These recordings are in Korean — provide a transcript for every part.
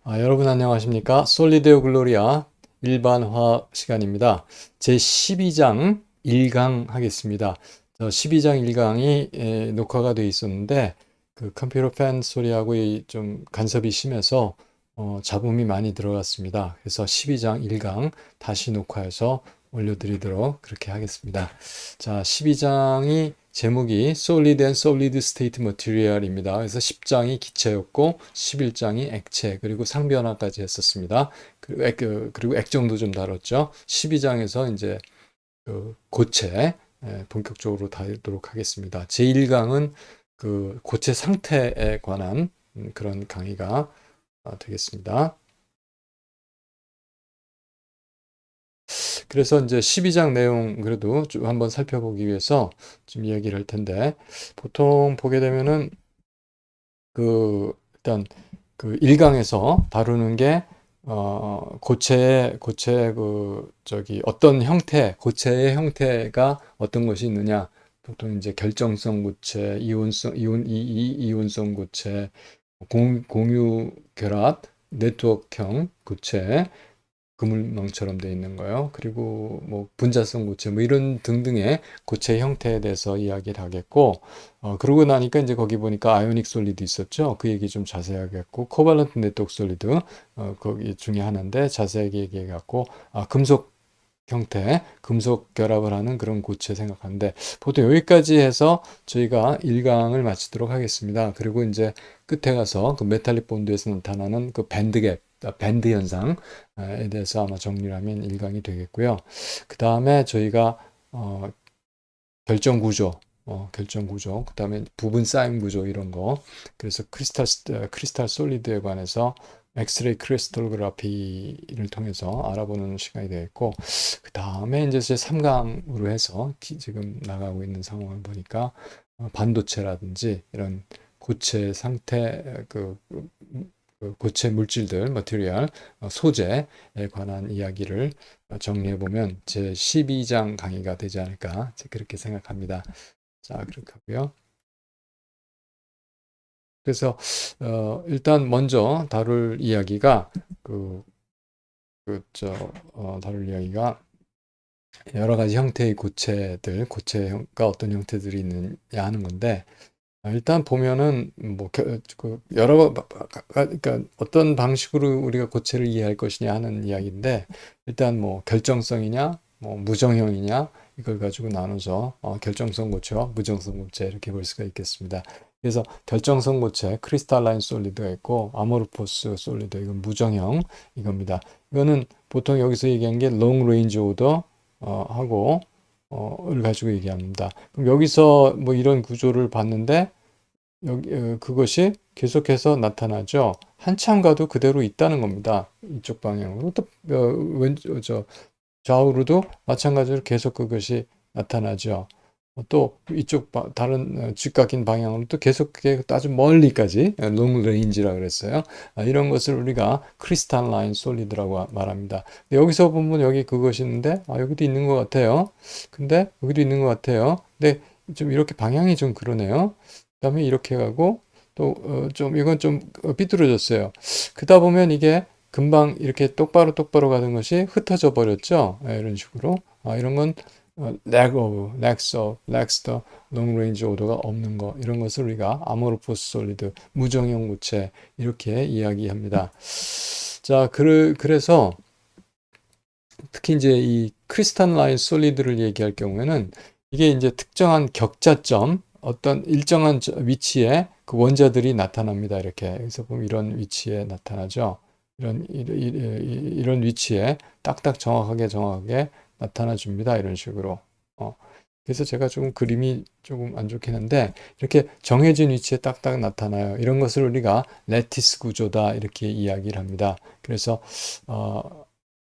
여러분 안녕하십니까? 솔리데오 글로리아 일반화 시간입니다. 제 12장 1강 하겠습니다. 12장 1강이 녹화가 되어 있었는데 그 컴퓨터 팬 소리하고 좀 간섭이 심해서 잡음이 많이 들어갔습니다. 그래서 12장 1강 다시 녹화해서 올려드리도록 그렇게 하겠습니다. 자, 12장이 제목이 Solid and Solid State Material입니다. 그래서 10장이 기체였고 11장이 액체 그리고 상변화까지 했었습니다. 그리고 액정도 좀 다뤘죠. 12장에서 이제 그 고체 본격적으로 다루도록 하겠습니다. 제1강은 그 고체 상태에 관한 그런 강의가 되겠습니다. 그래서 이제 12장 내용 그래도 좀 한번 살펴보기 위해서 좀 이야기를 할 텐데 보통 보게 되면은 일단 그 1강에서 다루는 게 고체의 어떤 형태, 고체의 형태가 어떤 것이 있느냐. 보통 이제 결정성 고체, 이온성 고체, 공유 결합, 네트워크형 고체, 그물망처럼 되어 있는 거요. 그리고 뭐 분자성 고체 뭐 이런 등등의 고체 형태에 대해서 이야기를 하겠고 그러고 나니까 이제 거기 보니까 아이오닉 솔리드 있었죠. 그 얘기 좀 자세하게 했고 코발런트 네트워크 솔리드 거기 중에 하나인데 자세하게 얘기해 갖고 금속 형태, 금속 결합을 하는 그런 고체 생각하는데 보통 여기까지 해서 저희가 1강을 마치도록 하겠습니다. 그리고 이제 끝에 가서 그 메탈릭 본드에서 나타나는 그 밴드 갭, 밴드 현상에 대해서 아마 정리를 하면 1강이 되겠고요. 그 다음에 저희가 결정 구조, 그 다음에 부분 쌓임 구조 이런 거. 그래서 크리스탈 솔리드에 관해서 엑스레이 크리스탈그래피를 통해서 알아보는 시간이 되겠고, 그 다음에 이제 제 3강으로 해서 지금 나가고 있는 상황을 보니까 반도체라든지 이런 고체 상태, 그 고체 물질들, 머티리얼, 소재에 관한 이야기를 정리해 보면 제 12장 강의가 되지 않을까 그렇게 생각합니다. 자, 그렇게 하고요. 그래서 일단 먼저 그, 다룰 이야기가 여러 가지 형태의 고체가 어떤 형태들이 있느냐 하는 건데 일단 보면은 뭐 그러니까 어떤 방식으로 우리가 고체를 이해할 것이냐 하는 이야기인데 일단 뭐 결정성이냐 뭐 무정형이냐 이걸 가지고 나눠서 결정성 고체와 무정성 고체 이렇게 볼 수가 있겠습니다. 그래서 결정성 고체 크리스탈라인 솔리드가 있고 아모르포스 솔리드 이건 무정형 이겁니다. 이거는 보통 여기서 얘기한 게 롱 레인지 오더 하고 를 가지고 얘기합니다. 그럼 여기서 뭐 이런 구조를 봤는데 그것이 계속해서 나타나죠. 한참 가도 그대로 있다는 겁니다. 이쪽 방향으로 또 좌우로도 마찬가지로 계속 그것이 나타나죠. 또 이쪽 다른 쥐깎인 방향으로 또 계속 그게 아주 멀리까지 롱 레인지라 그랬어요. 이런 것을 우리가 크리스탈 라인 솔리드라고 말합니다. 여기서 보면 여기 그것이 있는데 여기도 있는 것 같아요. 근데 여기도 있는 것 같아요. 근데 좀 이렇게 방향이 좀 그러네요. 그다음에 이렇게 가고 또 좀 이건 좀 삐뚤어졌어요. 그러다 보면 이게 금방 이렇게 똑바로 가는 것이 흩어져 버렸죠. 이런 식으로. 이런 건 렉스터, 롱 레인지 오더가 없는 거 이런 것을 우리가 아모르포스 솔리드, 무정형 고체 이렇게 이야기합니다. 자, 그래서 특히 이제 이 크리스탈 라인 솔리드를 얘기할 경우에는 이게 이제 특정한 격자점, 어떤 일정한 위치에 그 원자들이 나타납니다. 이렇게 여기서 보면 이런 위치에 나타나죠. 이런 위치에 딱딱 정확하게 나타나 줍니다. 이런 식으로. 어, 그래서 제가 조금 그림이 조금 안 좋긴 한데 이렇게 정해진 위치에 딱딱 나타나요. 이런 것을 우리가 레티스 구조다 이렇게 이야기를 합니다. 그래서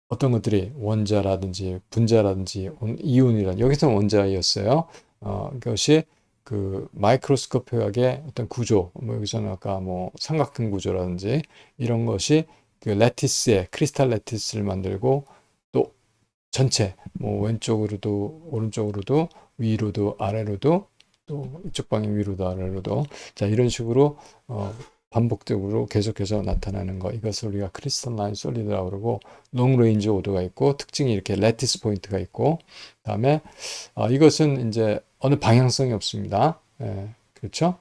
어떤 것들이 원자라든지 분자라든지 이온이란 여기서는 원자였어요. 그것이 그 마이크로스코프하게 어떤 구조, 뭐 여기서는 아까 뭐 삼각형 구조라든지 이런 것이 그 레티스에 크리스탈 레티스를 만들고 또 전체 뭐 왼쪽으로도 오른쪽으로도 위로도 아래로도 또 이쪽 방향 위로도 아래로도 자 이런 식으로 반복적으로 계속해서 나타나는 거, 이것을 우리가 크리스탈라인 솔리드라고 그러고, 롱 레인지 오더가 있고, 특징이 이렇게 레티스 포인트가 있고, 그다음에 이것은 이제 어느 방향성이 없습니다. 예, 그렇죠?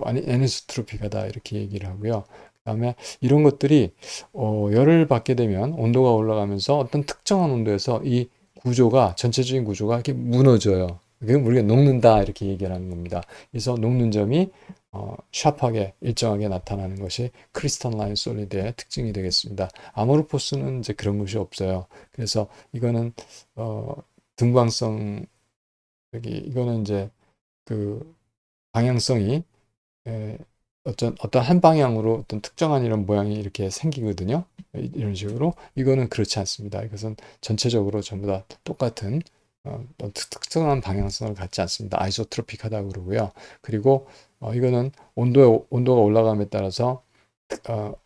아니 애니소트로픽하다 이렇게 얘기를 하고요. 그다음에 이런 것들이 열을 받게 되면 온도가 올라가면서 어떤 특정한 온도에서 이 구조가 전체적인 구조가 이렇게 무너져요. 그게 우리가 녹는다 이렇게 얘기를 하는 겁니다. 그래서 녹는 점이 샤프하게 일정하게 나타나는 것이 크리스탈라인 솔리드의 특징이 되겠습니다. 아모르포스는 이제 그런 것이 없어요. 그래서 이거는 어, 등광성 여기 이거는 이제 그 방향성이 어떤 한 방향으로 어떤 특정한 이런 모양이 이렇게 생기거든요. 이런 식으로 이거는 그렇지 않습니다. 이것은 전체적으로 전부 다 똑같은 특정한 방향성을 갖지 않습니다. 아이소트로픽하다고 그러고요. 그리고 이거는 온도가 올라감에 따라서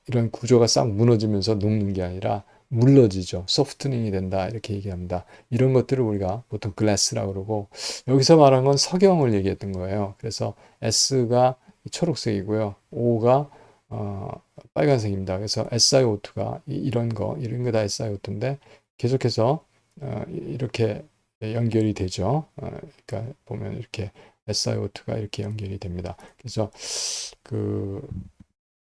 이런 구조가 싹 무너지면서 녹는 게 아니라 물러지죠. 소프트닝이 된다 이렇게 얘기합니다. 이런 것들을 우리가 보통 글래스라고 그러고 여기서 말한 건 석영을 얘기했던 거예요. 그래서 S가 초록색이고요. O가 빨간색입니다. 그래서 SiO2가 이런 거 다 SiO2인데 계속해서 이렇게 연결이 되죠. 그러니까 보면 이렇게 SiO2가 이렇게 연결이 됩니다. 그래서 그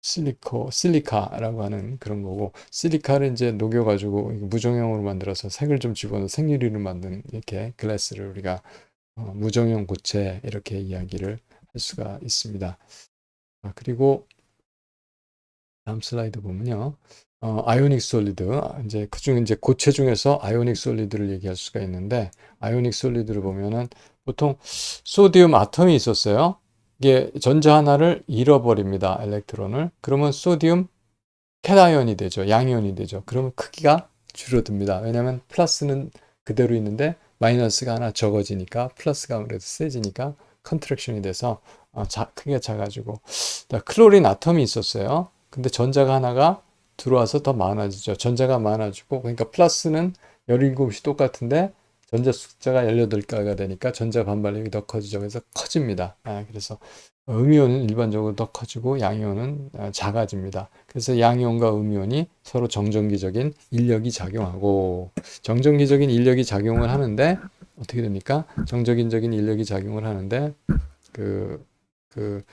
실리카라고 하는 그런 거고, 실리카를 이제 녹여가지고 무정형으로 만들어서 색을 좀 집어넣어 생유리를 만든 이렇게 글래스를 우리가 무정형 고체 이렇게 이야기를 할 수가 있습니다. 그리고 다음 슬라이드 보면요. 아이오닉 솔리드, 이제 그중 이제 고체 중에서 아이오닉 솔리드를 얘기할 수가 있는데, 아이오닉 솔리드를 보면은 보통 소디움 아tom이 있었어요. 이게 전자 하나를 잃어버립니다. 엘렉트론을. 그러면 소디움 캣아이언이 되죠. 양이온이 되죠. 그러면 크기가 줄어듭니다. 왜냐하면 플러스는 그대로 있는데 마이너스가 하나 적어지니까 플러스가 아무래도 세지니까 컨트랙션이 돼서 크기가 작아지고, 클로린 아톰이 있었어요. 근데 전자가 하나가 들어와서 더 많아지죠. 전자가 많아지고, 그러니까 플러스는 17이 똑같은데 전자 숫자가 18개가 되니까 전자 반발력이 더 커지죠. 그래서 커집니다. 그래서 음이온은 일반적으로 더 커지고 양이온은 작아집니다. 그래서 양이온과 음이온이 서로 정전기적인 인력이 작용하고, 정전기적인 인력이 작용을 하는데 어떻게 됩니까? 정전기적인 인력이 작용을 하는데 그, 그,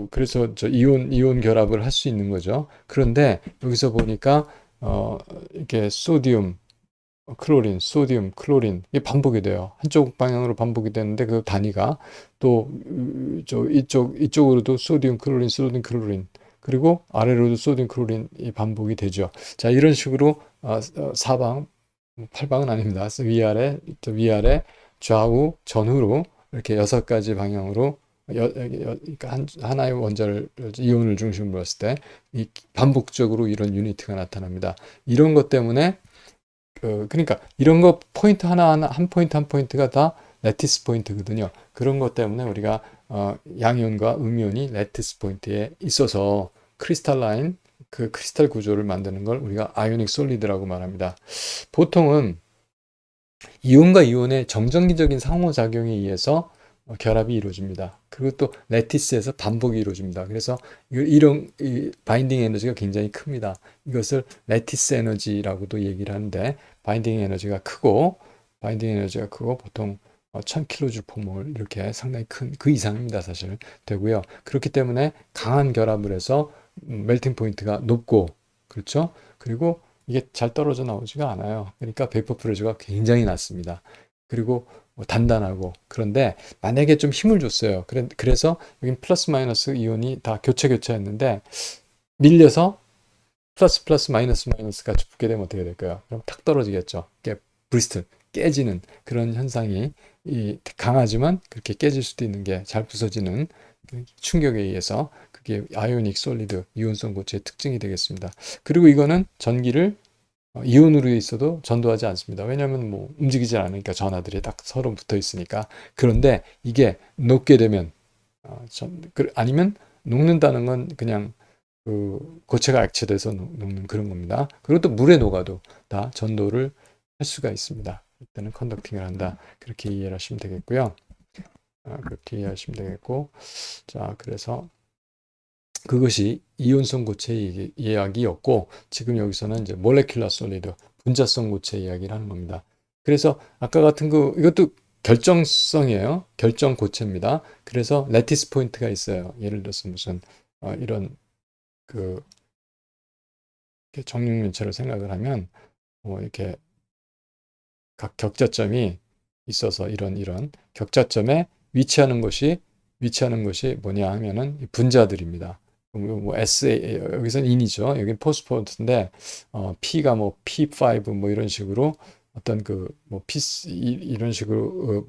그래서 이온 결합을 할 수 있는 거죠. 그런데 여기서 보니까 이렇게 소디움, 클로린, 소디움, 클로린 이게 반복이 돼요. 한쪽 방향으로 반복이 되는데 그 단위가 또 이쪽으로도 소디움, 클로린, 소디움, 클로린, 그리고 아래로도 소디움, 클로린이 반복이 되죠. 자, 이런 식으로 사방, 팔방은 아닙니다. 위아래, 좌우, 전후로 이렇게 6가지 방향으로 그러니까 하나의 원자를 이온을 중심으로 했을 때 이 반복적으로 이런 유니트가 나타납니다. 이런 것 때문에 그러니까 이런 거 포인트 하나하나 한 포인트 한 포인트가 다 레티스 포인트거든요. 그런 것 때문에 우리가 양이온과 음이온이 레티스 포인트에 있어서 크리스탈라인 그 크리스탈 구조를 만드는 걸 우리가 아이오닉 솔리드라고 말합니다. 보통은 이온과 이온의 정전기적인 상호작용에 의해서 결합이 이루어집니다. 그리고 또 레티스에서 반복이 이루어집니다. 그래서 이런 바인딩 에너지가 굉장히 큽니다. 이것을 레티스 에너지라고도 얘기를 하는데 바인딩 에너지가 크고 보통 1000kJ per 몰 이렇게 상당히 큰 그 이상입니다. 사실 되고요. 그렇기 때문에 강한 결합을 해서 멜팅 포인트가 높고, 그렇죠? 그리고 이게 잘 떨어져 나오지가 않아요. 그러니까 베이퍼 프레셔가 굉장히 낮습니다. 그리고 단단하고, 그런데 만약에 좀 힘을 줬어요. 그래서 여긴 플러스 마이너스 이온이 다 교체했는데 밀려서 플러스 마이너스가 붙게 되면 어떻게 될까요? 그럼 탁 떨어지겠죠. 이게 브리스틀 깨지는 그런 현상이 강하지만 그렇게 깨질 수도 있는 게 잘 부서지는 충격에 의해서, 그게 아이오닉 솔리드 이온성 고체의 특징이 되겠습니다. 그리고 이거는 전기를 이온으로 있어도 전도하지 않습니다. 왜냐하면 뭐 움직이지 않으니까, 전하들이 딱 서로 붙어 있으니까. 그런데 이게 녹게 되면 아니면 녹는다는 건 그냥 그 고체가 액체돼서 녹는 그런 겁니다. 그리고 또 물에 녹아도 다 전도를 할 수가 있습니다. 이때는 컨덕팅을 한다. 그렇게 이해를 하시면 되겠고요. 그렇게 이해하시면 되겠고, 자, 그래서 그것이 이온성 고체 이야기였고, 지금 여기서는 이제 몰레큘러 솔리드, 분자성 고체 이야기를 하는 겁니다. 그래서 아까 같은 이것도 결정성이에요. 결정 고체입니다. 그래서 레티스 포인트가 있어요. 예를 들어서 무슨 이런 그 정육면체를 생각을 하면 이렇게 각 격자점이 있어서 이런 격자점에 위치하는 것이 뭐냐 하면은 분자들입니다. SA 여기서는 인이죠. 여기는 포스포트인데 P가 뭐 P5 뭐 이런 식으로 어떤 뭐 P 이런 식으로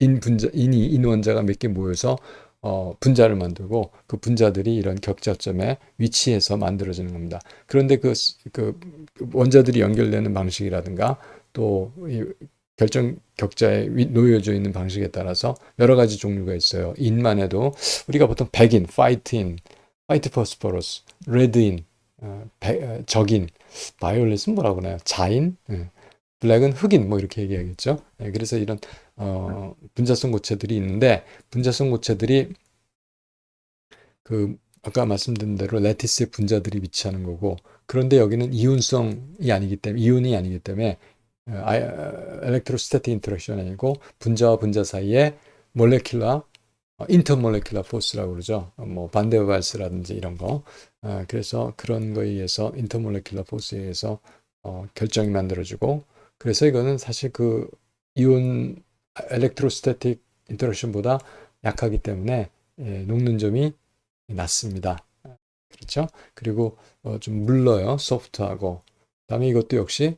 인 원자가 몇 개 모여서 분자를 만들고 그 분자들이 이런 격자점에 위치해서 만들어지는 겁니다. 그런데 그 원자들이 연결되는 방식이라든가 또이 결정 격자에 놓여져 있는 방식에 따라서 여러 가지 종류가 있어요. 인만 해도 우리가 보통 백인, 파이트인, 화이트 포스포러스, 레드인, 적인, 바이올렛은 뭐라고 하나요? 자인, 블랙은 흑인 뭐 이렇게 얘기하겠죠. 그래서 이런 분자성 고체들이 있는데 분자성 고체들이 아까 말씀드린 대로 레티스의 분자들이 위치하는 거고 그런데 여기는 이온이 아니기 때문에 엘렉트로스태틱 인터랙션이 아니고 분자와 분자 사이에 몰레큘러 인터몰레큘러 포스라고 그러죠. 뭐 반데발스라든지 이런 거. 그래서 그런 거에 의해서 인터몰레큘러 포스에 의해서 결정이 만들어지고 그래서 이거는 사실 이온 엘렉트로스태틱 인터랙션보다 약하기 때문에 녹는 점이 낮습니다. 그렇죠? 그리고 좀 물러요. 소프트하고. 그다음에 이것도 역시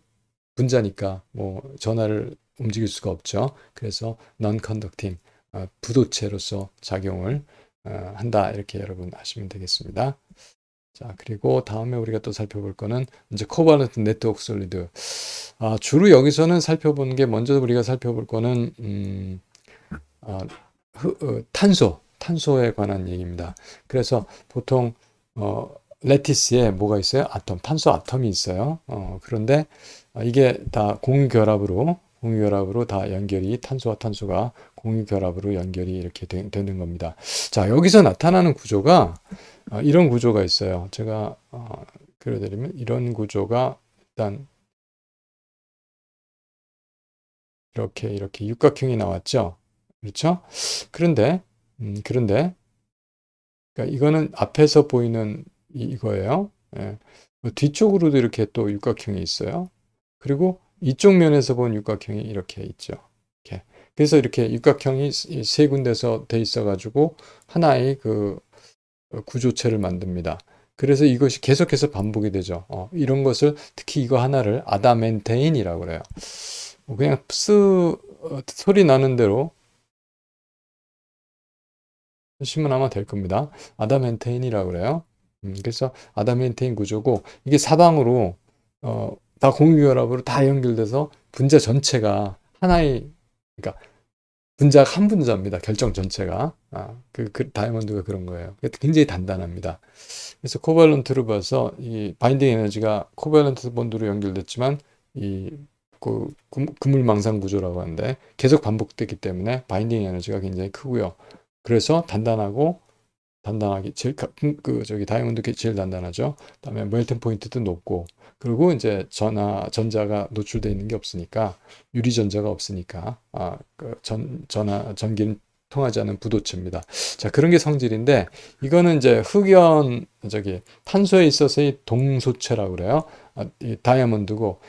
분자니까 뭐 전하를 움직일 수가 없죠. 그래서 non-conducting 부도체로서 작용을 한다 이렇게 여러분 아시면 되겠습니다. 자 그리고 다음에 우리가 또 살펴볼 거는 이제 코발런트 네트워크 솔리드. 주로 여기서는 살펴보는 게 먼저 우리가 살펴볼 거는 탄소에 관한 얘기입니다. 그래서 보통 레티스에 뭐가 있어요? 탄소 아톰이 있어요. 그런데 이게 다 공유결합으로 다 연결이 탄소와 탄소가 공유결합으로 연결이 이렇게 되는 겁니다. 자, 여기서 나타나는 구조가 이런 구조가 있어요. 제가 그려드리면 이런 구조가 일단 이렇게 육각형이 나왔죠. 그렇죠? 그런데 그러니까 이거는 앞에서 보이는 이거예요. 예. 뒤쪽으로도 이렇게 또 육각형이 있어요. 그리고 이쪽 면에서 본 육각형이 이렇게 있죠. 이렇게. 그래서 이렇게 육각형이 세 군데서 돼 있어가지고 하나의 구조체를 만듭니다. 그래서 이것이 계속해서 반복이 되죠. 이런 것을 특히 이거 하나를 아다멘테인이라고 그래요. 그냥 소리 나는 대로 하시면 아마 될 겁니다. 아담멘테인이라고 그래요. 그래서 아담멘테인 구조고 이게 사방으로 다 공유결합으로 다 연결돼서 분자 전체가 하나의 그러니까 분자가 한 분자입니다. 결정 전체가 다이아몬드가 그런 거예요. 굉장히 단단합니다. 그래서 코발런트로 봐서 이 바인딩 에너지가 코발런트 본드로 연결됐지만 그물망상 구조라고 하는데 계속 반복되기 때문에 바인딩 에너지가 굉장히 크고요. 그래서 단단하게 저기 다이아몬드 제일 단단하죠. 그다음에 멜팅 포인트도 높고 그리고 이제 전자가 노출되어 있는 게 없으니까 유리전자가 없으니까 전기는 통하지 않는 부도체입니다. 자, 그런 게 성질인데 이거는 이제 탄소에 있어서의 동소체라고 그래요. 이 다이아몬드고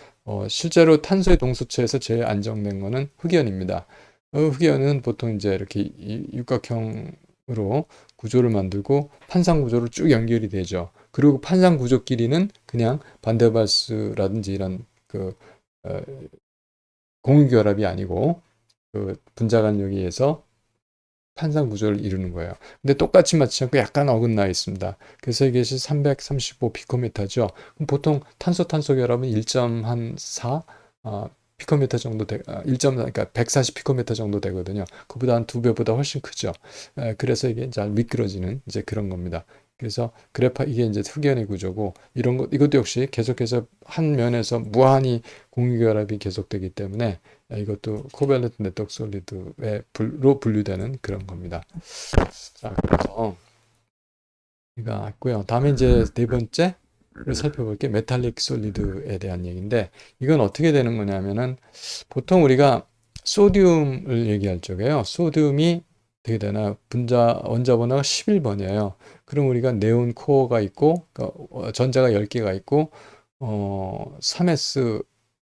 실제로 탄소의 동소체에서 제일 안정된 거는 흑연입니다. 흑연은 보통 이제 이렇게 육각형으로 구조를 만들고 판상 구조로 쭉 연결이 되죠. 그리고 판상 구조끼리는 그냥 반데발스라든지 이런 어, 공유결합이 아니고 분자 간력에 의해서 판상 구조를 이루는 거예요. 근데 똑같이 맞지 않고 약간 어긋나 있습니다. 그래서 이것이 335 피코메타죠. 보통 탄소 결합은 1.4 피코메타 정도 1.4 그러니까 140 피코메타 정도 되거든요. 그보다 한 2배보다 훨씬 크죠. 그래서 이게 잘 미끄러지는 이제 그런 겁니다. 그래서 이게 이제 흑연의 구조고 이것도 역시 계속해서 한 면에서 무한히 공유결합이 계속되기 때문에 이것도 코밸런트 네트워크 솔리드로 분류되는 그런 겁니다. 자, 그래서 가 있고요. 다음에 이제 네 번째를 살펴볼 게 메탈릭 솔리드에 대한 얘기인데 이건 어떻게 되는 거냐면은 보통 우리가 소듐을 얘기할 적에요. 소듐이 어떻게 되나 분자 원자 번호가 11번이에요. 그럼 우리가 네온 코어가 있고 전자가 10개가 있고 3s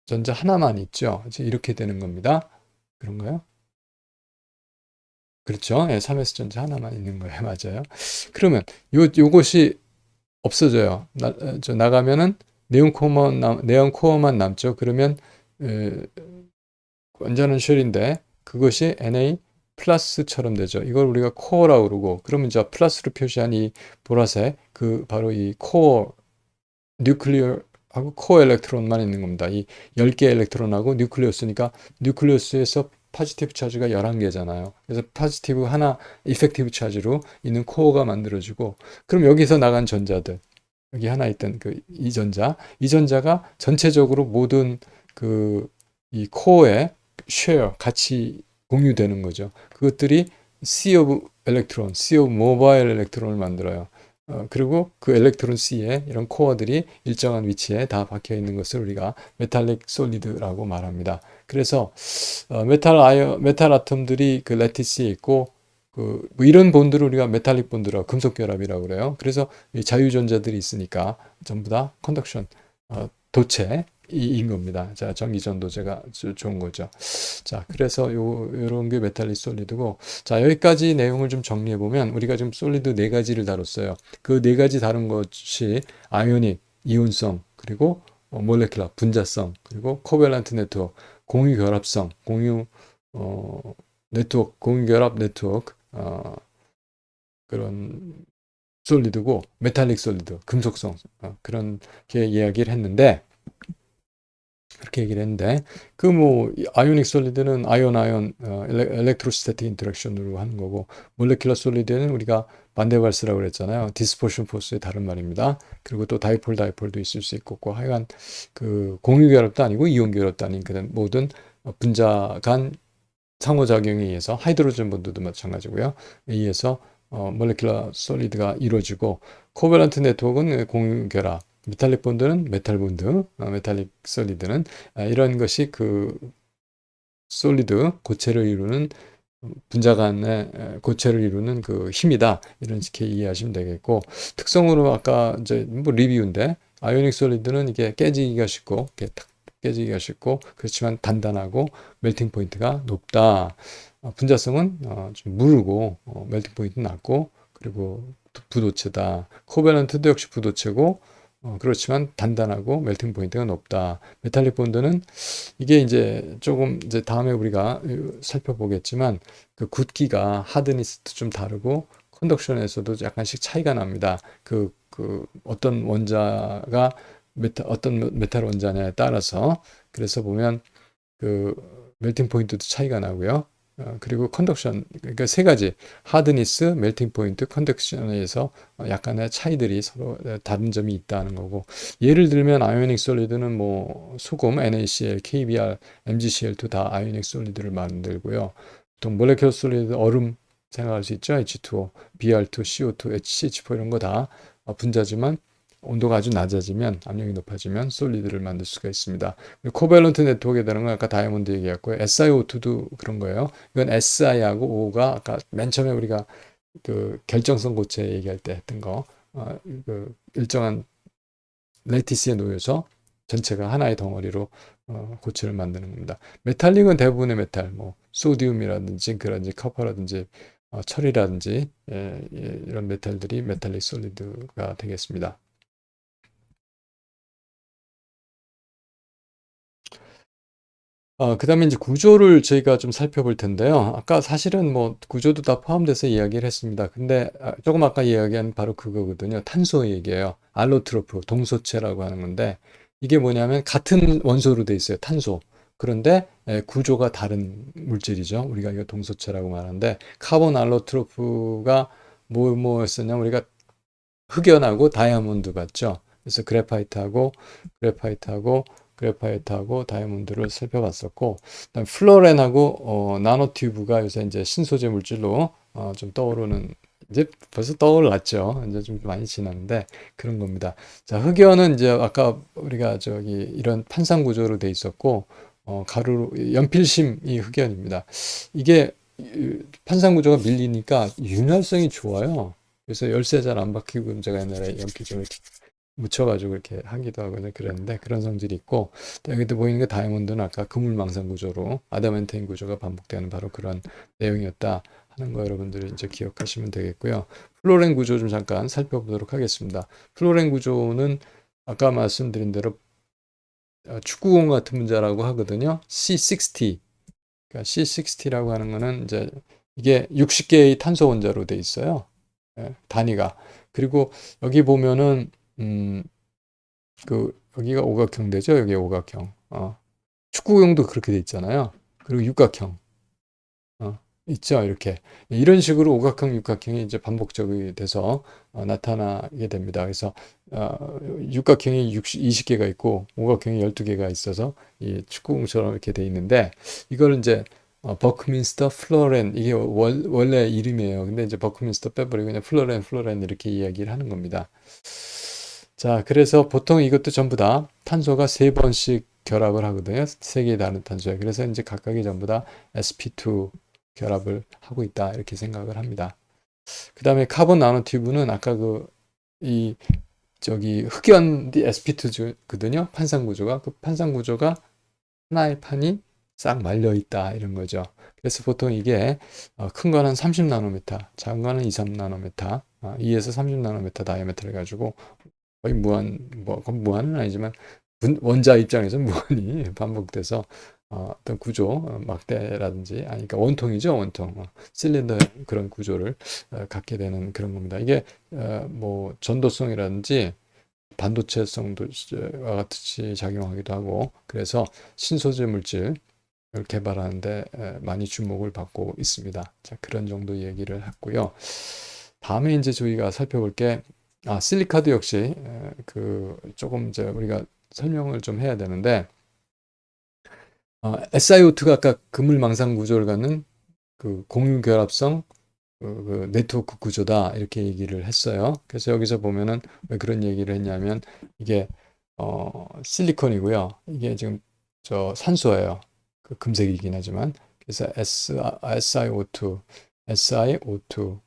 전자 하나만 있죠. 이제 이렇게 되는 겁니다. 그런가요? 그렇죠. 예, 3s 전자 하나만 있는 거예요. 맞아요. 그러면 요것이 없어져요. 나가면은 네온 코어만 남죠. 그러면 에, 완전한 쉘인데 그것이 Na 플러스처럼 되죠. 이걸 우리가 코어라고 그러고 그러면 이제 플러스로 표시한 이 보라색 그 바로 이 코어 뉴클리어하고 코어 엘렉트론만 있는 겁니다. 이 10개 엘렉트론하고 뉴클리어스니까 뉴클리어스에서 포지티브 차지가 11개잖아요. 그래서 포지티브 하나 이펙티브 차지로 있는 코어가 만들어지고 그럼 여기서 나간 전자들 여기 하나 있던 그 이전자가 전체적으로 모든 그 이 코어에 쉐어 같이 공유되는 거죠. 그것들이 sea of electron, sea of mobile electron을 만들어요. 그리고 그 엘렉트론 C에 이런 코어들이 일정한 위치에 다 박혀 있는 것을 우리가 메탈릭 솔리드라고 말합니다. 그래서 메탈 아톰들이 그 레티스에 있고 뭐 이런 본드를 우리가 메탈릭 본드라고 금속 결합이라고 그래요. 그래서 이 자유전자들이 있으니까 전부 다 컨덕션 도체인 겁니다. 자, 전기전도제가 좋은 거죠. 자, 그래서 요런 게 메탈릭 솔리드고 자, 여기까지 내용을 좀 정리해 보면 우리가 지금 솔리드 네 가지를 다뤘어요. 그 네 가지 다룬 것이 아이오닉, 이온성, 그리고 몰레큘러, 분자성, 그리고 코밸런트 네트워크, 공유 결합성, 네트워크, 공유 결합 네트워크, 그런 솔리드고 메탈릭 솔리드, 금속성 그런 게 이야기를 했는데 그렇게 얘기를 했는데 그 뭐 아이오닉 솔리드는 아이온 엘렉트로스태틱 인터랙션으로 하는 거고 몰레큘러 솔리드는 우리가 반대 발스라고 그랬잖아요. 디스퍼션 포스의 다른 말입니다. 그리고 또 다이폴도 있을 수 있고 하여간 그 공유 결합도 아니고 이온 결합도 아닌 그런 모든 분자 간 상호작용에 의해서 하이드로젠 본드도 마찬가지고요. 의해서 몰레큘러 솔리드가 이루어지고 코밸런트 네트워크는 공유 결합 메탈릭 본드는 메탈 본드, 메탈릭 솔리드는 이런 것이 그 솔리드 고체를 이루는 분자 간의 고체를 이루는 그 힘이다. 이런 식의 이해하시면 되겠고 특성으로 아까 이제 뭐 리뷰인데 아이오닉 솔리드는 이게 깨지기가 쉽고 이렇게 탁 깨지기가 쉽고 그렇지만 단단하고 멜팅 포인트가 높다. 분자성은 좀 무르고 멜팅 포인트는 낮고 그리고 부도체다. 코밸런트도 역시 부도체고 그렇지만 단단하고 멜팅 포인트가 높다. 메탈릭 본드는 이게 이제 조금 이제 다음에 우리가 살펴보겠지만 그 굳기가 하드니스도 좀 다르고 컨덕션에서도 약간씩 차이가 납니다. 그 어떤 원자가 어떤 메탈 원자냐에 따라서 그래서 보면 그 멜팅 포인트도 차이가 나고요. 그리고 컨덕션 그러니까 세 가지 하드니스, 멜팅 포인트, 컨덕션에서 약간의 차이들이 서로 다른 점이 있다는 거고 예를 들면 아이오닉 솔리드는 뭐 소금, NaCl, KBr, MgCl2 다 아이오닉 솔리드를 만들고요. 보통 몰레큘러 솔리드 얼음 생각할 수 있죠. H2O, Br2, CO2, HCH4 이런 거 다 분자지만 온도가 아주 낮아지면 압력이 높아지면 솔리드를 만들 수가 있습니다. 코밸런트 네트워크에 대한 건 아까 다이아몬드 얘기했고요. SiO2도 그런 거예요. 이건 Si하고 O가 아까 맨 처음에 우리가 그 결정성 고체 얘기할 때 했던 거, 그 일정한 레티스에 놓여서 전체가 하나의 덩어리로 고체를 만드는 겁니다. 메탈릭은 대부분의 메탈, 뭐 소디움이라든지 징크라든지 커퍼라든지 철이라든지 이런 메탈들이 메탈릭 솔리드가 되겠습니다. 그다음에 이제 구조를 저희가 좀 살펴볼 텐데요. 아까 사실은 뭐 구조도 다 포함돼서 이야기를 했습니다. 근데 조금 아까 이야기한 바로 그거거든요. 탄소 얘기예요. 알로트로프, 동소체라고 하는 건데 이게 뭐냐면 같은 원소로 돼 있어요. 탄소. 그런데 구조가 다른 물질이죠. 우리가 이거 동소체라고 말하는데 카본 알로트로프가 뭐였었냐? 우리가 흑연하고 다이아몬드 같죠. 그래서 그래파이트하고 그래파이트하고 다이아몬드를 살펴봤었고, 그다음 플로렌하고 나노 튜브가 요새 이제 신소재 물질로 좀 떠오르는 이제 벌써 떠올랐죠. 이제 좀 많이 지났는데 그런 겁니다. 자, 흑연은 이제 아까 우리가 저기 이런 판상 구조로 돼 있었고 가루로 연필심이 흑연입니다. 이게 판상 구조가 밀리니까 윤활성이 좋아요. 그래서 열쇠 잘 안 박히고 제가 옛날에 연필 좀 이렇게 묻혀가지고 이렇게 하기도 하고 그랬는데 그런 성질이 있고 또 여기도 보이는 게 다이아몬드는 아까 그물망상 구조로 아담한테인 구조가 반복되는 바로 그런 내용이었다 하는 거 여러분들이 이제 기억하시면 되겠고요. 플로렌 구조 좀 잠깐 살펴보도록 하겠습니다. 플로렌 구조는 아까 말씀드린 대로 축구공 같은 문자라고 하거든요. C60. 그러니까 C60라고 하는 거는 이제 이게 60개의 탄소 원자로 돼 있어요. 예, 단위가. 그리고 여기 보면은 여기가 오각형 되죠? 여기 오각형. 축구공도 그렇게 돼 있잖아요. 그리고 육각형. 있죠. 이렇게. 이런 식으로 오각형, 육각형이 이제 반복적이 돼서 나타나게 됩니다. 그래서 육각형이 20개가 있고 오각형이 12개가 있어서 이 축구공처럼 이렇게 돼 있는데 이걸 이제 버크민스터 플로렌 이게 원래 이름이에요. 근데 이제 버크민스터 빼버리고 그냥 플로렌 이렇게 이야기를 하는 겁니다. 자, 그래서 보통 이것도 전부 다 탄소가 세 번씩 결합을 하거든요. 세 개의 다른 탄소에. 그래서 이제 각각이 전부 다 sp2 결합을 하고 있다. 이렇게 생각을 합니다. 그 다음에 카본 나노튜브는 아까 이, 흑연 sp2거든요. 판상 구조가. 그 판상 구조가 하나의 판이 싹 말려 있다. 이런 거죠. 그래서 보통 이게 큰 거는 30나노미터, 작은 거는 2, 3나노미터, 2에서 30나노미터 다이아미터를 가지고 거의 그건 무한은 아니지만 원자 입장에서 무한히 반복돼서 어떤 구조, 막대라든지, 그러니까 원통이죠, 원통. 실린더 그런 구조를 갖게 되는 그런 겁니다. 이게 뭐 전도성이라든지 반도체성도 와 같이 작용하기도 하고, 그래서 신소재 물질을 개발하는데 많이 주목을 받고 있습니다. 자, 그런 정도 얘기를 했고요. 다음에 이제 저희가 살펴볼 게 실리카도 역시 조금 이제 우리가 설명을 좀 해야 되는데 SiO2가 아까 그물망상 구조를 갖는 그 공유 결합성 그 네트워크 구조다 이렇게 얘기를 했어요. 그래서 여기서 보면은 왜 그런 얘기를 했냐면 이게 실리콘이고요. 이게 지금 저 산소예요. 그 금색이긴 하지만 그래서 SiO2, SiO2,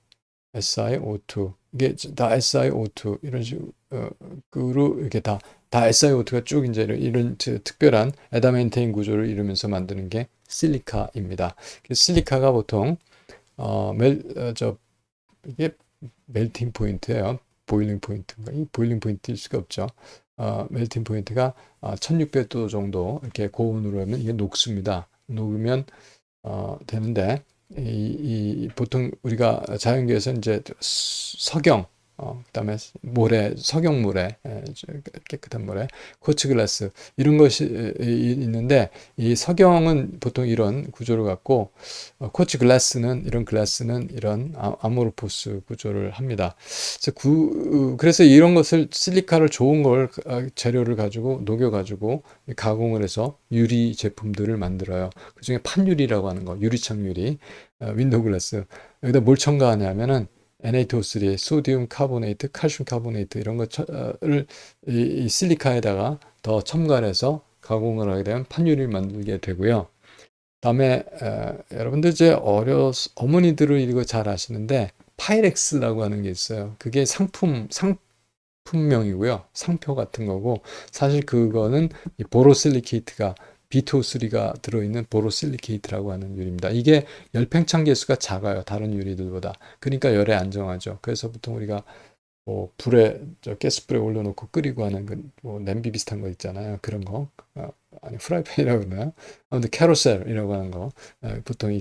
SiO2 이게 다 SiO2 이런 식으로 이렇게 다 SiO2가 쭉 이제 이런 특별한 애다멘테인 구조를 이루면서 만드는 게 실리카입니다. 실리카가 보통 이게 멜팅 포인트예요. 보일링 포인트인가? 이 보일링 포인트일 수가 없죠. 멜팅 포인트가 1600도 정도 이렇게 고온으로 하면 이게 녹습니다. 녹으면 되는데 보통 우리가 자연계에서 이제 석영 그다음에 모래, 석영모래, 깨끗한 모래, 쿼츠 글라스 이런 것이 있는데 이 석영은 보통 이런 구조를 갖고 쿼츠 글라스는 이런 아모르포스 구조를 합니다. 그래서 이런 것을 실리카를 좋은 걸 재료를 가지고 녹여 가지고 가공을 해서 유리 제품들을 만들어요. 그중에 판유리라고 하는 거, 유리창 유리, 윈도우 글라스 여기다 뭘 첨가하냐면은 Na2O3, 소디움 카보네이트, 칼슘 카보네이트 이런 것을 이 실리카에다가 더 첨가해서 가공을 하게 되면 판유리를 만들게 되고요. 다음에 여러분들 이제 어머니들은 이거 잘 아시는데 파이렉스라고 하는 게 있어요. 그게 상품명이고요. 상표 같은 거고 사실 그거는 이 보로실리케이트가 B2O3가 들어있는 보로실리케이트라고 하는 유리입니다. 이게 열팽창 계수가 작아요. 다른 유리들보다. 그러니까 열에 안정하죠. 그래서 보통 우리가 뭐 가스불에 올려놓고 끓이고 하는 뭐 냄비 비슷한 거 있잖아요. 그런 거. 아니 프라이팬이라고 그러나요? 아무튼 캐로셀이라고 하는 거. 보통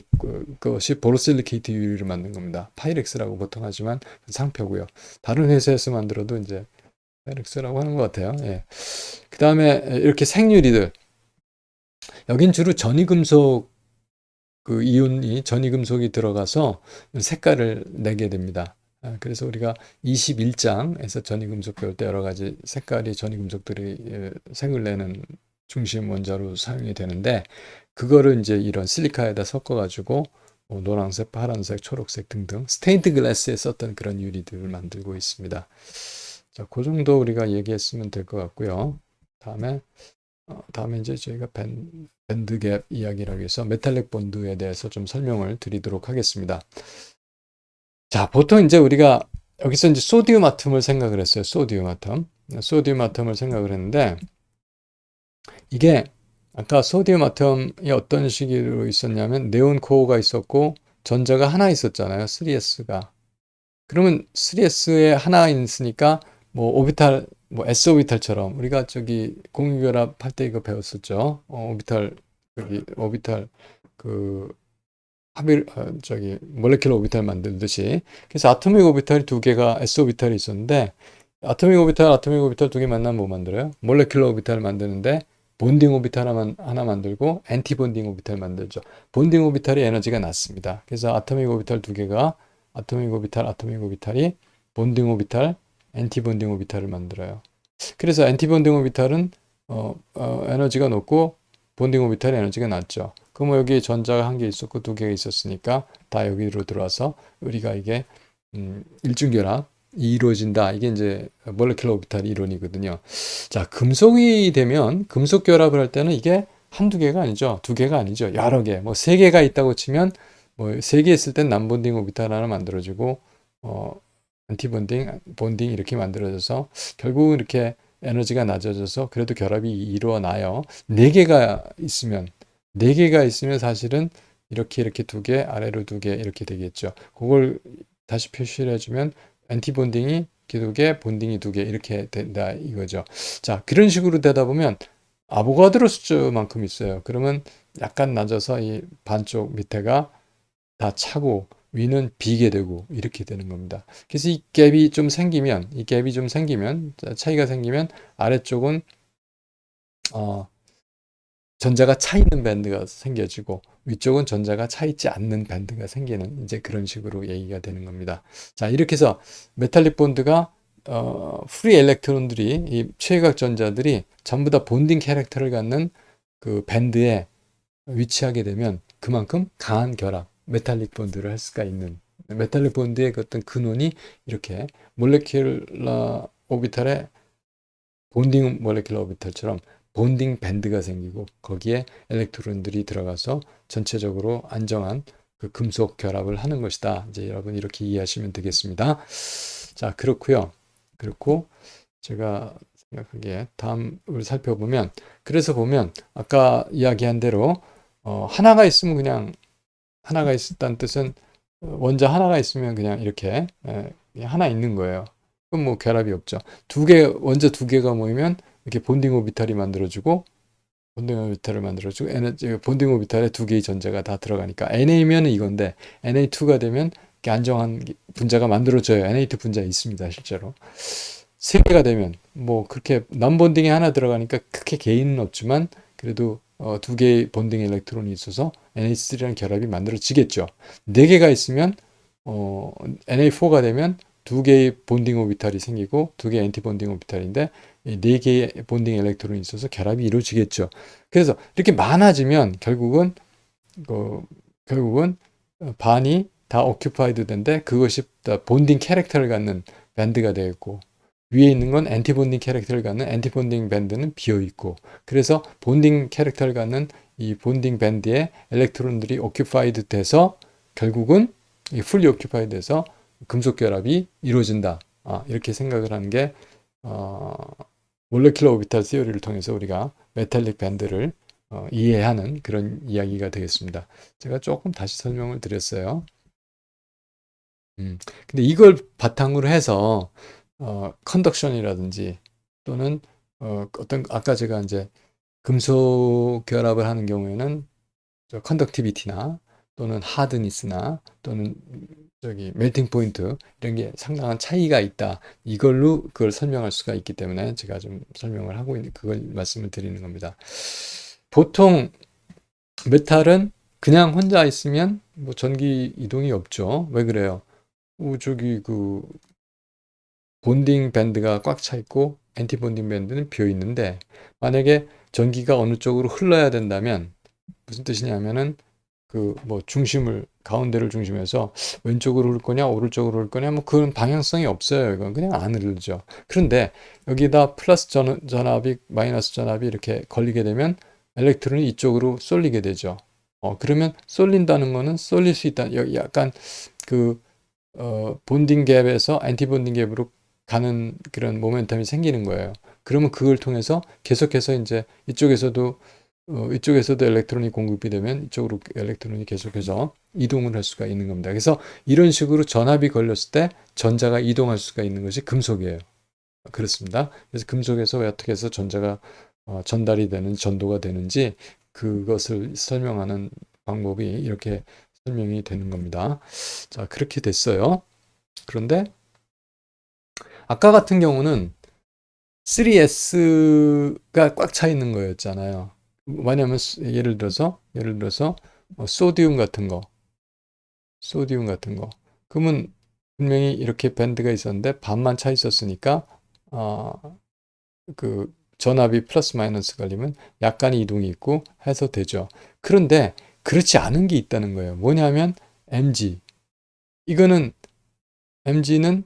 그것이 보로실리케이트 유리를 만든 겁니다. 파이렉스라고 보통 하지만 상표고요. 다른 회사에서 만들어도 이제 파이렉스라고 하는 것 같아요. 예. 그 다음에 이렇게 생유리들. 여긴 주로 전이금속 전이금속이 들어가서 색깔을 내게 됩니다. 그래서 우리가 21장에서 전이금속 배울 때 여러 가지 색깔이 전이금속들이 색을 내는 중심 원자로 사용이 되는데 그거를 이제 이런 실리카에다 섞어 가지고 노란색, 파란색, 초록색 등등 스테인드 글라스에 썼던 그런 유리들을 만들고 있습니다. 자, 그 정도 우리가 얘기했으면 될 것 같고요. 다음에 이제 저희가 밴드갭 이야기를 위해서 메탈릭 본드에 대해서 좀 설명을 드리도록 하겠습니다. 자, 보통 이제 우리가 여기서 이제 소디움 아톰을 생각을 했어요. 소디움 아톰. 소디움 아톰을 생각을 했는데 이게 아까 소디움 아톰이 어떤 식으로 있었냐면 네온 코어가 있었고 전자가 하나 있었잖아요. 3s가. 그러면 3s에 하나 있으니까 뭐 오비탈 뭐 s 오비탈처럼 우리가 저기 공유결합 할 때 이거 배웠었죠. 오비탈 여기 오비탈 그 저기 몰레큘러 오비탈 만들듯이. 그래서 아토믹 오비탈이 두 개가 s 오비탈이 있었는데 아토믹 오비탈 두 개 만나면 뭐 만들어요? 몰레큘러 오비탈을 만드는데 본딩 오비탈 하나 만들고 엔티 본딩 오비탈 만들죠. 본딩 오비탈이 에너지가 낮습니다. 그래서 아토믹 오비탈 두 개가 아토믹 오비탈이 본딩 오비탈, 엔티 본딩 오비탈을 만들어요. 그래서 엔티 본딩 오비탈은 에너지가 높고 본딩 오비탈의 에너지가 낮죠. 그럼 여기 전자가 한 개 있었고 두 개가 있었으니까 다 여기로 들어와서 우리가 이게 일중결합이 이루어진다. 이게 이제 몰레큘러 오비탈 이론이거든요. 자, 금속이 되면 금속 결합을 할 때는 이게 한두 개가 아니죠. 두 개가 아니죠. 여러 개. 뭐 세 개가 있다고 치면 뭐 세 개 있을 땐 남본딩 오비탈 하나 만들어지고 안티본딩, 본딩 이렇게 만들어져서 결국은 이렇게 에너지가 낮아져서 그래도 결합이 일어나요. 네 개가 있으면 사실은 이렇게 두 개, 아래로 두 개 이렇게 되겠죠. 그걸 다시 표시를 해주면 엔티본딩이 두 개, 본딩이 두 개 이렇게 된다 이거죠. 자, 그런 식으로 되다 보면 아보가드로 수준만큼 있어요. 그러면 약간 낮아서 이 반쪽 밑에가 다 차고 위는 비게 되고 이렇게 되는 겁니다. 그래서 이 갭이 좀 생기면 차이가 생기면 아래쪽은 전자가 차 있는 밴드가 생겨지고 위쪽은 전자가 차 있지 않는 밴드가 생기는 이제 그런 식으로 얘기가 되는 겁니다. 자, 이렇게 해서 메탈릭 본드가 프리 엘렉트론들이 이 최외각 전자들이 전부 다 본딩 캐릭터를 갖는 그 밴드에 위치하게 되면 그만큼 강한 결합, 메탈릭 본드를 할 수가 있는 메탈릭 본드의 그 어떤 근원이 이렇게 몰레큘러 오비탈의 본딩 몰레큘러 오비탈처럼 본딩 밴드가 생기고 거기에 엘렉트론들이 들어가서 전체적으로 안정한 그 금속 결합을 하는 것이다. 이제 여러분 이렇게 이해하시면 되겠습니다. 자, 그렇고 제가 생각하기에 다음을 살펴보면 그래서 보면 아까 이야기한 대로 하나가 있으면 그냥 하나가 있었다는 뜻은 원자 하나가 있으면 그냥 이렇게 그냥 하나 있는 거예요. 그럼 뭐 결합이 없죠. 원자 두 개가 모이면 이렇게 본딩 오비탈이 만들어지고 본딩 오비탈을 만들어주고 본딩 오비탈에 두 개의 전자가 다 들어가니까 NA면은 이건데 NA2가 되면 이렇게 안정한 분자가 만들어져요. NA2 분자 있습니다, 실제로. 세 개가 되면 뭐 그렇게 남본딩이 하나 들어가니까 크게 개인은 없지만 그래도 두 개의 본딩 일렉트론이 있어서 NH3라는 결합이 만들어지겠죠. 네 개가 있으면 NA4가 되면 두 개의 본딩 오비탈이 생기고 두 개의 엔티 본딩 오비탈인데 네 개의 본딩 일렉트론이 있어서 결합이 이루어지겠죠. 그래서 이렇게 많아지면 결국은 반이 다 오큐파이드 된데 그것이 다 본딩 캐릭터를 갖는 밴드가 되겠고 위에 있는 건 엔티본딩 캐릭터를 갖는 엔티본딩 밴드는 비어 있고 그래서 본딩 캐릭터를 갖는 이 본딩 밴드에 엘렉트론들이 오큐파이드 돼서 결국은 이 풀리 오큐파이드 돼서 금속 결합이 이루어진다. 이렇게 생각을 하는 게 몰레큘러 오비탈 시어리를 통해서 우리가 메탈릭 밴드를 이해하는 그런 이야기가 되겠습니다. 제가 조금 다시 설명을 드렸어요. 근데 이걸 바탕으로 해서 컨덕션이라든지 또는 어떤 아까 제가 이제 금속 결합을 하는 경우에는 컨덕티비티나 또는 하드니스나 또는 저기 멜팅 포인트 이런 게 상당한 차이가 있다. 이걸로 그걸 설명할 수가 있기 때문에 제가 좀 설명을 하고 있는 그걸 말씀을 드리는 겁니다. 보통 메탈은 그냥 혼자 있으면 뭐 전기 이동이 없죠. 왜 그래요? 저기 그 본딩 밴드가 꽉 차 있고 엔티 본딩 밴드는 비어 있는데 만약에 전기가 어느 쪽으로 흘러야 된다면 무슨 뜻이냐면은 그 뭐 중심을 가운데를 중심해서 왼쪽으로 흐를 거냐 오른쪽으로 흐를 거냐 뭐 그런 방향성이 없어요. 이건 그냥 안 흐르죠. 그런데 여기다 플러스 전압이 마이너스 전압이 이렇게 걸리게 되면 엘렉트론이 이쪽으로 쏠리게 되죠. 그러면 쏠린다는 거는 쏠릴 수 있다. 여기 약간 그 본딩 갭에서 엔티 본딩 갭으로 가는 그런 모멘텀이 생기는 거예요. 그러면 그걸 통해서 계속해서 이제 이쪽에서도 엘렉트론이 공급이 되면 이쪽으로 엘렉트론이 계속해서 이동을 할 수가 있는 겁니다. 그래서 이런 식으로 전압이 걸렸을 때 전자가 이동할 수가 있는 것이 금속이에요. 그렇습니다. 그래서 금속에서 어떻게 해서 전자가 전달이 되는 전도가 되는지 그것을 설명하는 방법이 이렇게 설명이 되는 겁니다. 자, 그렇게 됐어요. 그런데 아까 같은 경우는 3S가 꽉 차 있는 거였잖아요. 뭐냐면 예를 들어서 소디움 같은 거, 소디움 같은 거. 그러면 분명히 이렇게 밴드가 있었는데 반만 차 있었으니까 그 전압이 플러스 마이너스 걸리면 약간 이동이 있고 해서 되죠. 그런데 그렇지 않은 게 있다는 거예요. 뭐냐면 MG. 이거는 MG는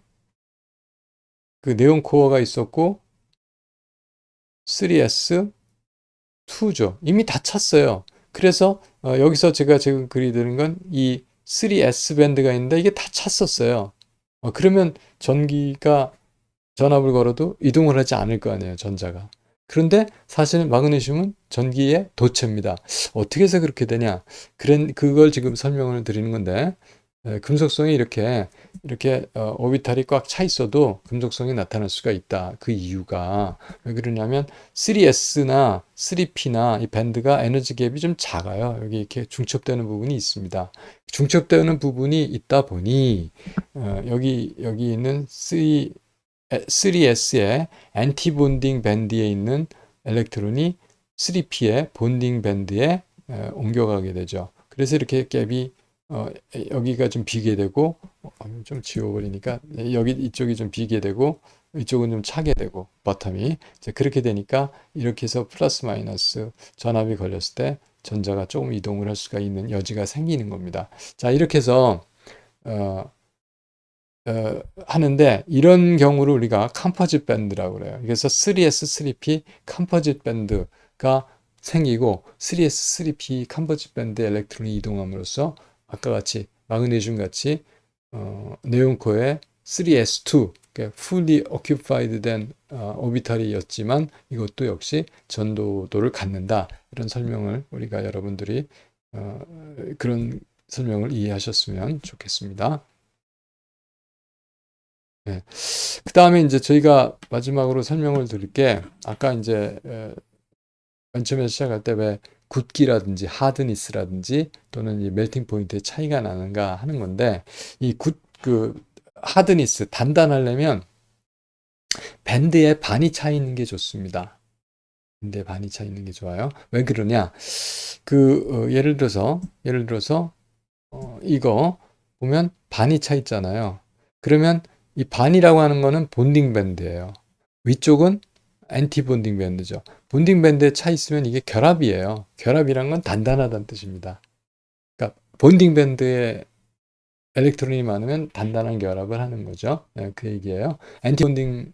그 네온 코어가 있었고 3S 2죠. 이미 다 찼어요. 그래서 여기서 제가 지금 그리드는 건 이 3S 밴드가 있는데 이게 다 찼었어요. 그러면 전기가 전압을 걸어도 이동을 하지 않을 거 아니에요, 전자가. 그런데 사실은 마그네슘은 전기의 도체입니다. 어떻게 해서 그렇게 되냐? 그걸 지금 설명을 드리는 건데, 금속성이 이렇게 오비탈이 꽉 차 있어도 금속성이 나타날 수가 있다. 그 이유가 왜 그러냐면 3S나 3P나 이 밴드가 에너지 갭이 좀 작아요. 여기 이렇게 중첩되는 부분이 있습니다. 중첩되는 부분이 있다 보니 여기 있는 3S의 엔티 본딩 밴드에 있는 엘렉트론이 3P의 본딩 밴드에 옮겨가게 되죠. 그래서 이렇게 갭이 여기가 좀 비게 되고 좀 지워버리니까 여기 이쪽이 좀 비게 되고 이쪽은 좀 차게 되고 버텀이 이제 그렇게 되니까 이렇게 해서 플러스 마이너스 전압이 걸렸을 때 전자가 조금 이동을 할 수가 있는 여지가 생기는 겁니다. 자, 이렇게 해서 어, 하는데 이런 경우를 우리가 컴포짓 밴드라고 그래요. 그래서 3S, 3P 컴포짓 밴드가 생기고 3S, 3P 컴포짓 밴드 엘렉트론이 이동함으로써 아까 같이 마그네슘 같이 네온코어의 3S2 fully occupied 된 오비탈이었지만 이것도 역시 전도도를 갖는다. 이런 설명을 우리가 여러분들이 그런 설명을 이해하셨으면 좋겠습니다. 네. 그 다음에 이제 저희가 마지막으로 설명을 드릴 게 아까 이제 맨 처음에 시작할 때 왜 굳기라든지 하드니스라든지 또는 이 멜팅 포인트의 차이가 나는가 하는 건데 그 하드니스 단단하려면 밴드에 반이 차 있는 게 좋습니다. 밴드에 반이 차 있는 게 좋아요. 왜 그러냐? 예를 들어서 이거 보면 반이 차 있잖아요. 그러면 이 반이라고 하는 거는 본딩 밴드예요. 위쪽은 엔티 본딩 밴드죠. 본딩 밴드에 차 있으면 이게 결합이에요. 결합이란 건 단단하다는 뜻입니다. 그러니까 본딩 밴드에 엘렉트론이 많으면 단단한 결합을 하는 거죠. 네, 그 얘기예요. 엔티 본딩은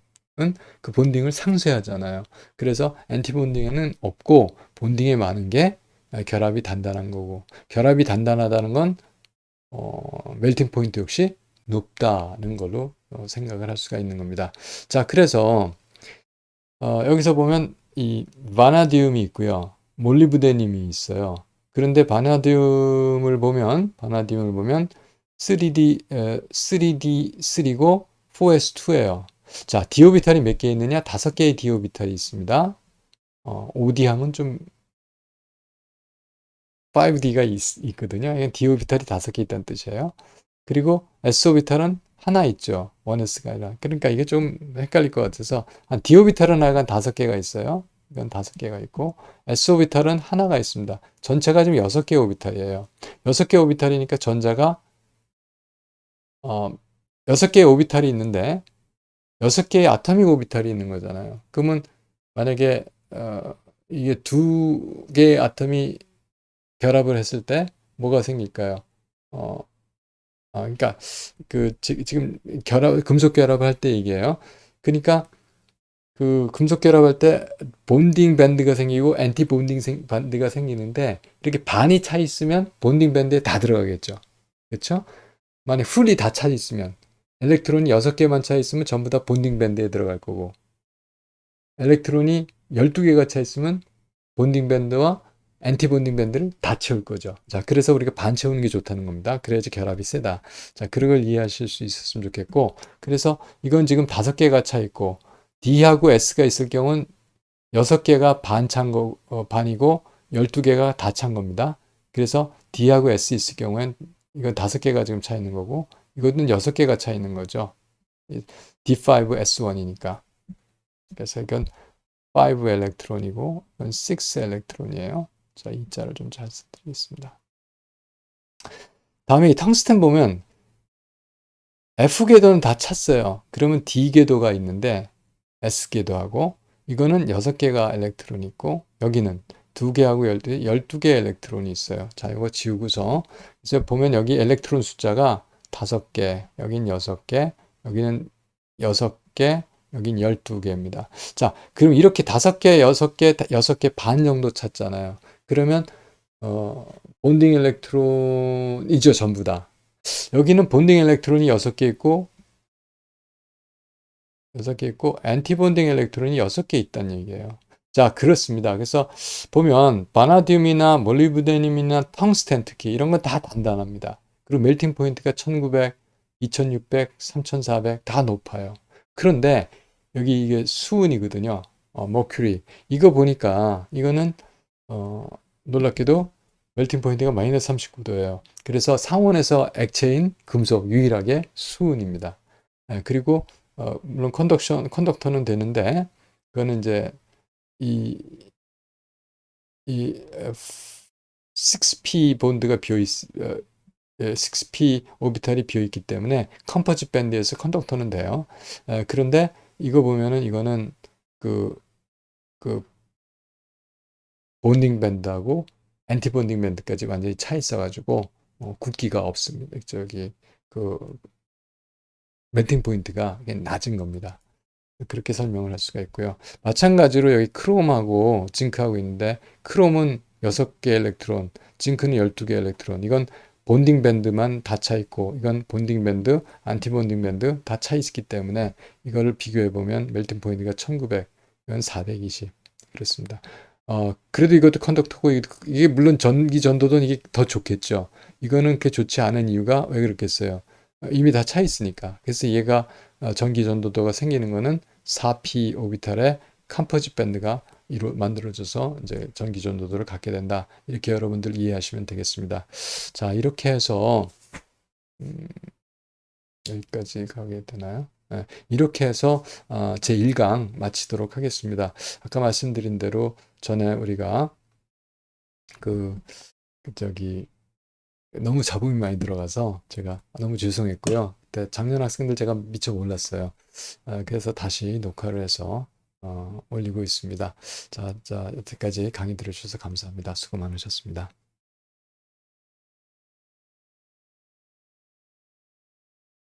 그 본딩을 상쇄하잖아요. 그래서 엔티 본딩에는 없고 본딩에 많은 게 결합이 단단한 거고 결합이 단단하다는 건 멜팅 포인트 역시 높다는 걸로 생각을 할 수가 있는 겁니다. 자, 그래서 여기서 보면 이 바나디움이 있고요. 몰리브데늄이 있어요. 그런데 바나디움을 보면 3D3고 4s2예요. 자, 디오비탈이 몇 개 있느냐? 5개의 디오비탈이 있습니다. OD 하면 좀 5D가 있거든요. 디오비탈이 5개 있다는 뜻이에요. 그리고 S오비탈은 하나 있죠. 1S가 아니라. 그러니까 이게 좀 헷갈릴 것 같아서 디오비탈은 하여간 5개가 있어요. 이건 5개가 있고 S오비탈은 하나가 있습니다. 전체가 지금 6개 오비탈이에요. 6개 오비탈이니까 전자가 6개의 오비탈이 있는데 6개의 아토믹 오비탈이 있는 거잖아요. 그러면 만약에 이게 2개의 아tom이 결합을 했을 때 뭐가 생길까요? 어, 그러니까 지금 금속 결합을 할 때 얘기해요. 그러니까 그 금속 결합할 때 본딩 밴드가 생기고 엔티 본딩 밴드가 생기는데 이렇게 반이 차 있으면 본딩 밴드에 다 들어가겠죠. 그렇죠? 만약 풀이 다 차 있으면 엘렉트론이 6개만 차 있으면 전부 다 본딩 밴드에 들어갈 거고 엘렉트론이 12개가 차 있으면 본딩 밴드와 엔티 본딩 밴드를 다 채울 거죠. 자, 그래서 우리가 반 채우는 게 좋다는 겁니다. 그래야지 결합이 세다. 자, 그런 걸 이해하실 수 있었으면 좋겠고, 그래서 이건 지금 5개가 차 있고, D하고 S가 있을 경우는 6개가 반이고, 12개가 다 찬 겁니다. 그래서 D하고 S 있을 경우엔 이건 5개가 지금 차 있는 거고, 이거는 6개가 차 있는 거죠. D5, S1이니까. 그래서 이건 5 엘렉트론이고 이건 6 엘렉트론이에요. 자, 이 자를 좀 잘 쓰겠습니다. 다음에 이 텅스텐 보면 F 궤도는 다 찼어요. 그러면 D 궤도가 있는데 S 궤도하고 이거는 6개가 엘렉트론이 있고 여기는 2개하고 12개 엘렉트론이 있어요. 자, 이거 지우고서 이제 보면 여기 엘렉트론 숫자가 5개, 여긴 6개, 여기는 6개, 여긴 12개입니다. 자, 그럼 이렇게 5개, 6개, 6개 반 정도 찼잖아요. 그러면 본딩 엘렉트론이죠, 전부 다. 여기는 본딩 엘렉트론이 6개 있고 6개 있고 엔티본딩 엘렉트론이 6개 있다는 얘기예요. 자, 그렇습니다. 그래서 보면 바나듐이나 몰리브데늄이나 텅스텐 특히 이런 건 다 단단합니다. 그리고 멜팅 포인트가 1900, 2600, 3400 다 높아요. 그런데 여기 이게 수은이거든요. 머큐리. 이거 보니까 이거는 어, 놀랍게도 멜팅 포인트가 마이너스 39도예요. 그래서 상온에서 액체인 금속 유일하게 수은입니다. 그리고 물론 컨덕터는 되는데 그거는 이제 이, 이 6p 본드가 6p 오비탈이 비어 있기 때문에 컴포짓 밴드에서 컨덕터는 돼요. 그런데 이거 보면은 이거는 그, 그 본딩 밴드하고 엔티 본딩 밴드까지 완전히 차 있어가지고 굵기가 없습니다. 저기 그 멜팅 포인트가 낮은 겁니다. 그렇게 설명을 할 수가 있고요. 마찬가지로 여기 크롬하고 징크하고 있는데 크롬은 6개 엘렉트론, 징크는 12개 엘렉트론. 이건 본딩 밴드만 다 차 있고 이건 본딩 밴드, 안티 본딩 밴드 다 차 있기 때문에 이거를 비교해 보면 멜팅 포인트가 1900, 이건 420 그렇습니다. 그래도 이것도 컨덕터고 이게 물론 전기 전도는 이게 더 좋겠죠. 이거는 그렇게 좋지 않은 이유가 왜 그렇겠어요? 이미 다 차 있으니까. 그래서 얘가 전기 전도도가 생기는 거는 4p 오비탈의 컴포짓 밴드가 만들어져서 이제 전기 전도도를 갖게 된다. 이렇게 여러분들 이해하시면 되겠습니다. 자, 이렇게 해서 여기까지 가게 되나요? 네, 이렇게 해서 제 1강 마치도록 하겠습니다. 아까 말씀드린 대로 전에 우리가 그 저기 너무 잡음이 많이 들어가서 제가 너무 죄송했고요. 그때 작년 학생들 제가 미처 몰랐어요. 그래서 다시 녹화를 해서 올리고 있습니다. 자, 여태까지 강의 들어주셔서 감사합니다. 수고 많으셨습니다.